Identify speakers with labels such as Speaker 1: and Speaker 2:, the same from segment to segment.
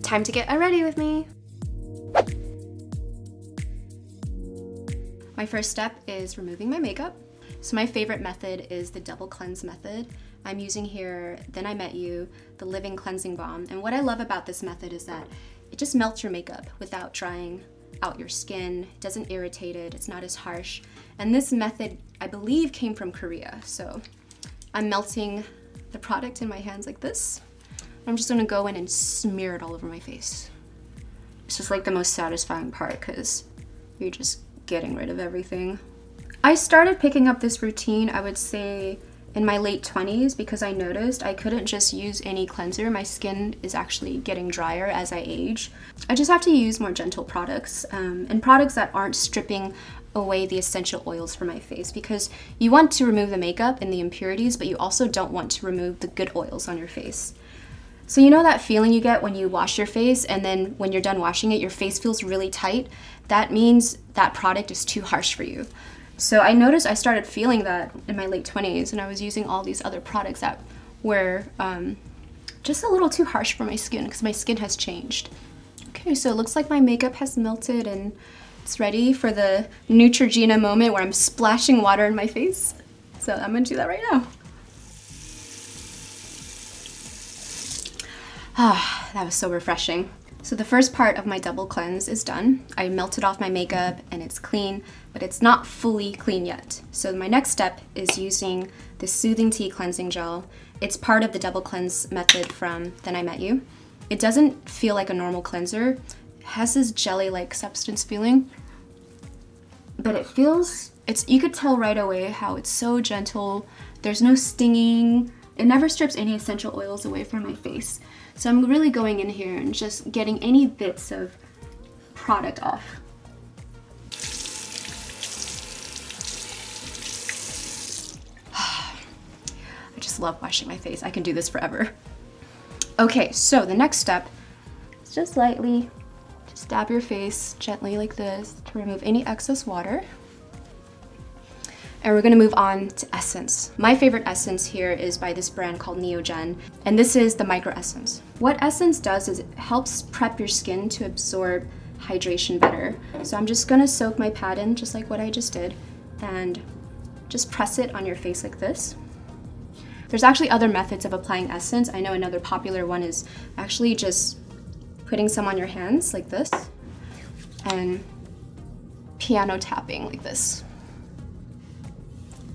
Speaker 1: Time to get ready with me. My first step is removing my makeup. So my favorite method is the double cleanse method. I'm using here Then I Met You, the Living Cleansing Balm. And what I love about this method is that it just melts your makeup without drying out your skin. It doesn't irritate it, it's not as harsh. And this method, I believe, came from Korea. So I'm melting the product in my hands like this. I'm just gonna go in and smear it all over my face. It's just like the most satisfying part because you're just getting rid of everything. I started picking up this routine, I would say, in my late 20s because I noticed I couldn't just use any cleanser. My skin is actually getting drier as I age. I just have to use more gentle products and products that aren't stripping away the essential oils from my face, because you want to remove the makeup and the impurities, but you also don't want to remove the good oils on your face. So you know that feeling you get when you wash your face and then when you're done washing it, your face feels really tight? That means that product is too harsh for you. So I noticed I started feeling that in my late 20s, and I was using all these other products that were just a little too harsh for my skin because my skin has changed. Okay, so it looks like my makeup has melted and it's ready for the Neutrogena moment where I'm splashing water in my face. So I'm gonna do that right now. Ah, that was so refreshing. So the first part of my double cleanse is done. I melted off my makeup and it's clean, but it's not fully clean yet. So my next step is using the Soothing Tea Cleansing Gel. It's part of the double cleanse method from Then I Met You. It doesn't feel like a normal cleanser. It has this jelly-like substance feeling, but it feels, you could tell right away how it's so gentle. There's no stinging. It never strips any essential oils away from my face. So I'm really going in here and just getting any bits of product off. I just love washing my face. I can do this forever. Okay, so the next step is just lightly just dab your face gently like this to remove any excess water. And we're gonna move on to essence. My favorite essence here is by this brand called Neogen, and this is the Micro Essence. What essence does is it helps prep your skin to absorb hydration better. So I'm just gonna soak my pad in just like what I just did and just press it on your face like this. There's actually other methods of applying essence. I know another popular one is actually just putting some on your hands like this and piano tapping like this.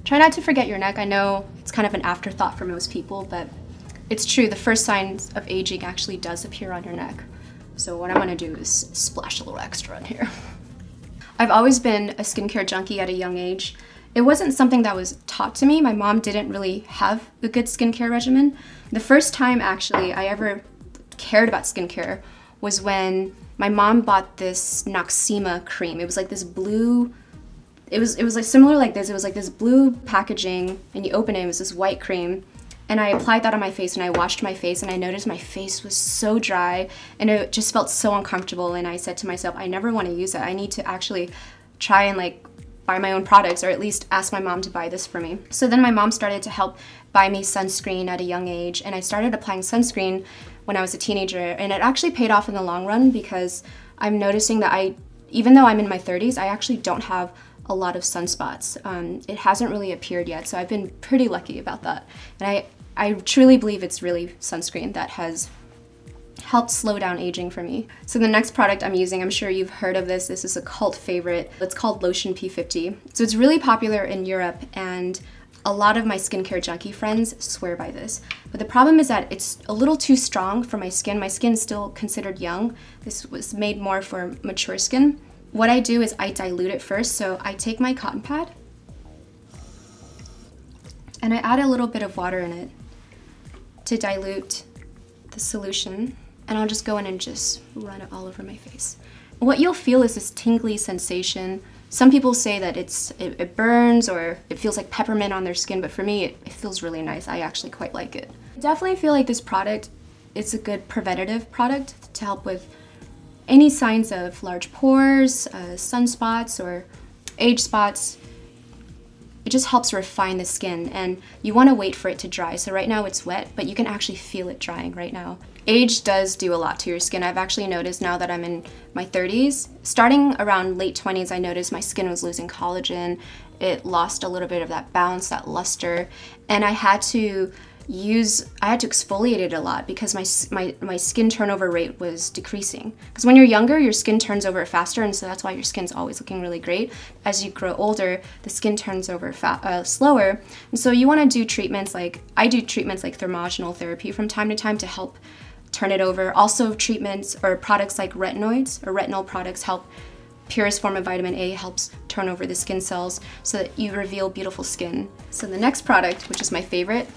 Speaker 1: Try not to forget your neck. I know it's kind of an afterthought for most people, but it's true. The first signs of aging actually does appear on your neck. So what I'm gonna do is splash a little extra in here. I've always been a skincare junkie at a young age. It wasn't something that was taught to me. My mom didn't really have a good skincare regimen. The first time actually I ever cared about skincare was when my mom bought this Noxzema cream. It was like this blue, it was like similar like this. It was like this blue packaging, and you open it, it was this white cream. And I applied that on my face and I washed my face, and I noticed my face was so dry and it just felt so uncomfortable. And I said to myself, I never want to use it. I need to actually try and like buy my own products, or at least ask my mom to buy this for me. So then my mom started to help buy me sunscreen at a young age, and I started applying sunscreen when I was a teenager, and it actually paid off in the long run because I'm noticing that even though I'm in my 30s, I actually don't have a lot of sunspots. It hasn't really appeared yet, so I've been pretty lucky about that. And I truly believe it's really sunscreen that has helped slow down aging for me. So the next product I'm using, I'm sure you've heard of this. This is a cult favorite. It's called Lotion P50. So it's really popular in Europe, and a lot of my skincare junkie friends swear by this. But the problem is that it's a little too strong for my skin. My skin's still considered young. This was made more for mature skin. What I do is I dilute it first. So I take my cotton pad and I add a little bit of water in it to dilute the solution, and I'll just go in and just run it all over my face. What you'll feel is this tingly sensation. Some people say that it burns or it feels like peppermint on their skin, but for me it feels really nice. I actually quite like it. I definitely feel like this product, it's a good preventative product to help with any signs of large pores, sunspots, or age spots. it just helps refine the skin, and you want to wait for it to dry. So right now it's wet, but you can actually feel it drying right now. Age does do a lot to your skin. I've actually noticed now that I'm in my 30s, starting around late 20s, I noticed my skin was losing collagen. It lost a little bit of that bounce, that luster, and I had to exfoliate it a lot because my skin turnover rate was decreasing. Because when you're younger, your skin turns over faster, and so that's why your skin's always looking really great. As you grow older, the skin turns over slower, and so you want to do treatments like, I do treatments like thermogenol therapy from time to time to help turn it over. Also treatments or products like retinoids or retinol products help. Purest form of vitamin A helps turn over the skin cells so that you reveal beautiful skin. So the next product, which is my favorite,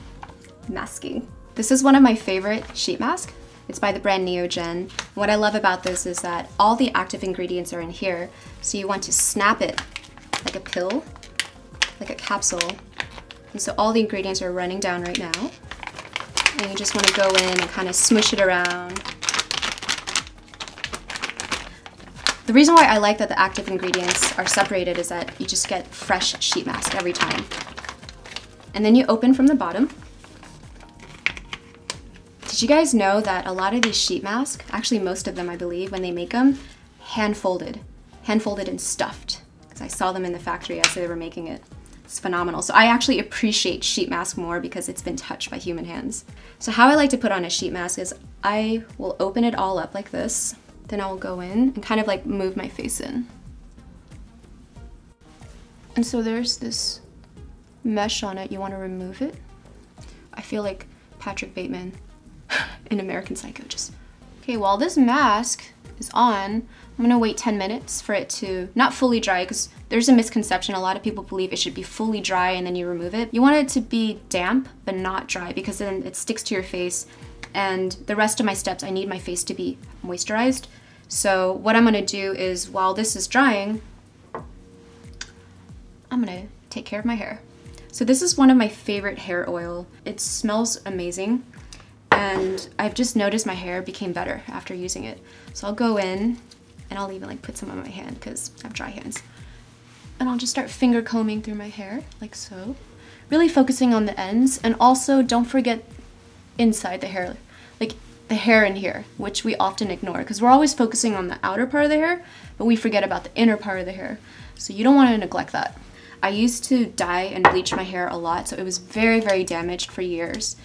Speaker 1: masking. This is one of my favorite sheet masks. It's by the brand Neogen. What I love about this is that all the active ingredients are in here, so you want to snap it like a pill, like a capsule. And so all the ingredients are running down right now. And you just want to go in and kind of smoosh it around. The reason why I like that the active ingredients are separated is that you just get fresh sheet mask every time. And then you open from the bottom. Did you guys know that a lot of these sheet masks, actually most of them I believe, when they make them, hand-folded and stuffed? Because I saw them in the factory as they were making it. It's phenomenal. So I actually appreciate sheet mask more because it's been touched by human hands. So how I like to put on a sheet mask is I will open it all up like this, then I will go in and kind of like move my face in. And so there's this mesh on it, you want to remove it. I feel like Patrick Bateman in American Psycho. Just, okay, while this mask is on, I'm gonna wait 10 minutes for it to not fully dry, because there's a misconception. A lot of people believe it should be fully dry and then you remove it. You want it to be damp but not dry, because then it sticks to your face, and the rest of my steps, I need my face to be moisturized. So what I'm gonna do is, while this is drying, I'm gonna take care of my hair. So this is one of my favorite hair oil. It smells amazing. And I've just noticed my hair became better after using it. So I'll go in and I'll even like put some on my hand because I have dry hands. And I'll just start finger combing through my hair like so. Really focusing on the ends, and also don't forget inside the hair, like the hair in here, which we often ignore because we're always focusing on the outer part of the hair, but we forget about the inner part of the hair. So you don't want to neglect that. I used to dye and bleach my hair a lot, so it was very, very damaged for years.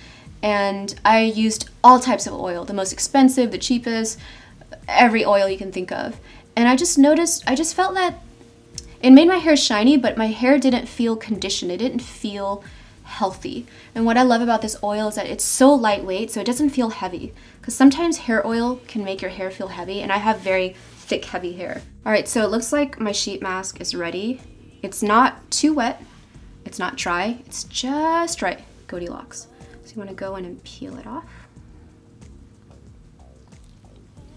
Speaker 1: And I used all types of oil, the most expensive, the cheapest, every oil you can think of. And I just noticed, I just felt that it made my hair shiny, but my hair didn't feel conditioned. It didn't feel healthy. And what I love about this oil is that it's so lightweight, so it doesn't feel heavy. Because sometimes hair oil can make your hair feel heavy, and I have very thick, heavy hair. All right, so it looks like my sheet mask is ready. It's not too wet, it's not dry, it's just right, Goldilocks. So you want to go in and peel it off.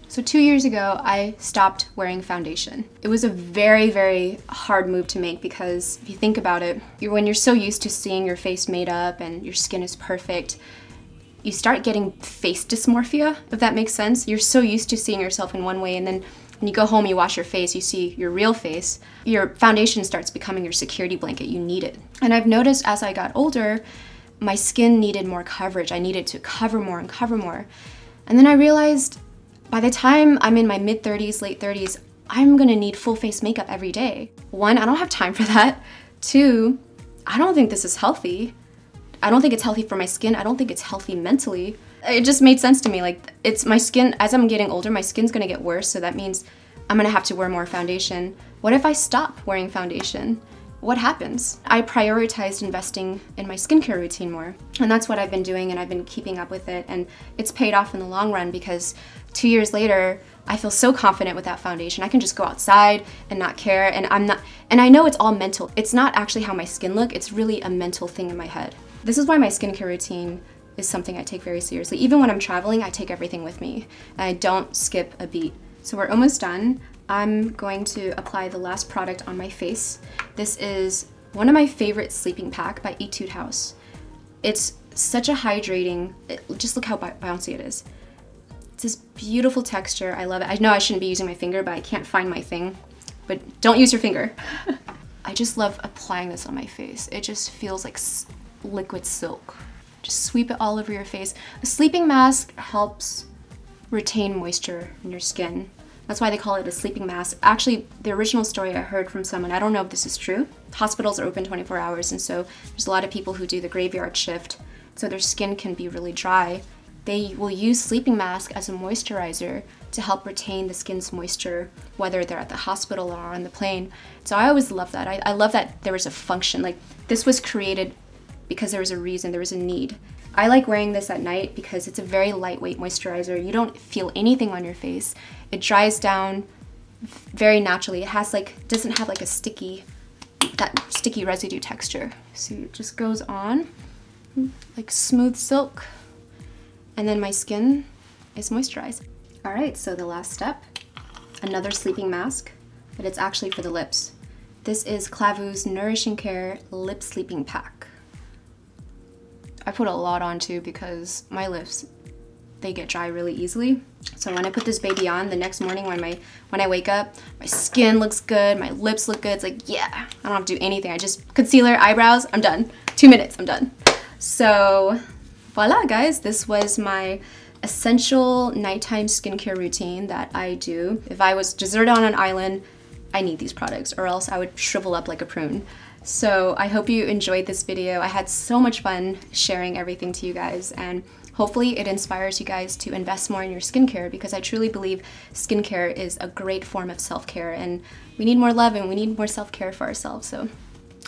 Speaker 1: So 2 years ago, I stopped wearing foundation. It was a very, very hard move to make because if you think about it, when you're so used to seeing your face made up and your skin is perfect, you start getting face dysmorphia, if that makes sense. You're so used to seeing yourself in one way, and then when you go home, you wash your face, you see your real face, your foundation starts becoming your security blanket. You need it. And I've noticed as I got older, my skin needed more coverage. I needed to cover more and cover more. And then I realized by the time I'm in my mid-30s, late 30s, I'm gonna need full face makeup every day. One, I don't have time for that. Two, I don't think this is healthy. I don't think it's healthy for my skin. I don't think it's healthy mentally. It just made sense to me. Like, it's my skin, as I'm getting older, my skin's gonna get worse, so that means I'm gonna have to wear more foundation. What if I stop wearing foundation? What happens? I prioritized investing in my skincare routine more. And that's what I've been doing, and I've been keeping up with it, and it's paid off in the long run because 2 years later, I feel so confident with that foundation. I can just go outside and not care, and I know it's all mental. It's not actually how my skin look, it's really a mental thing in my head. This is why my skincare routine is something I take very seriously. Even when I'm traveling, I take everything with me. I don't skip a beat. So we're almost done. I'm going to apply the last product on my face. This is one of my favorite sleeping pack by Etude House. It's such a hydrating, just look how bouncy it is. It's this beautiful texture, I love it. I know I shouldn't be using my finger, but I can't find my thing. But don't use your finger. I just love applying this on my face. It just feels like liquid silk. Just sweep it all over your face. A sleeping mask helps retain moisture in your skin. That's why they call it a sleeping mask. Actually, the original story I heard from someone, I don't know if this is true. Hospitals are open 24 hours, and so there's a lot of people who do the graveyard shift, so their skin can be really dry. They will use sleeping mask as a moisturizer to help retain the skin's moisture, whether they're at the hospital or on the plane. So I always love that. I love that there was a function. Like, this was created because there was a reason, there was a need. I like wearing this at night because it's a very lightweight moisturizer. You don't feel anything on your face. It dries down very naturally. It has like, doesn't have like a sticky residue texture. So it just goes on like smooth silk. And then my skin is moisturized. All right, so the last step, another sleeping mask, but it's actually for the lips. This is Klavuu's Nourishing Care Lip Sleeping Pack. I put a lot on too because my lips, they get dry really easily. So when I put this baby on the next morning when I wake up, my skin looks good, my lips look good. It's like, yeah, I don't have to do anything. I just concealer, eyebrows, I'm done. 2 minutes, I'm done. So voila, guys, this was my essential nighttime skincare routine that I do. If I was deserted on an island, I need these products or else I would shrivel up like a prune. So I hope you enjoyed this video. I had so much fun sharing everything to you guys, and hopefully it inspires you guys to invest more in your skincare, because I truly believe skincare is a great form of self-care, and we need more love and we need more self-care for ourselves. So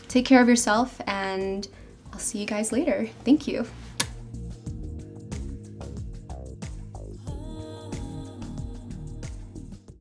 Speaker 1: take care of yourself, and I'll see you guys later. Thank you.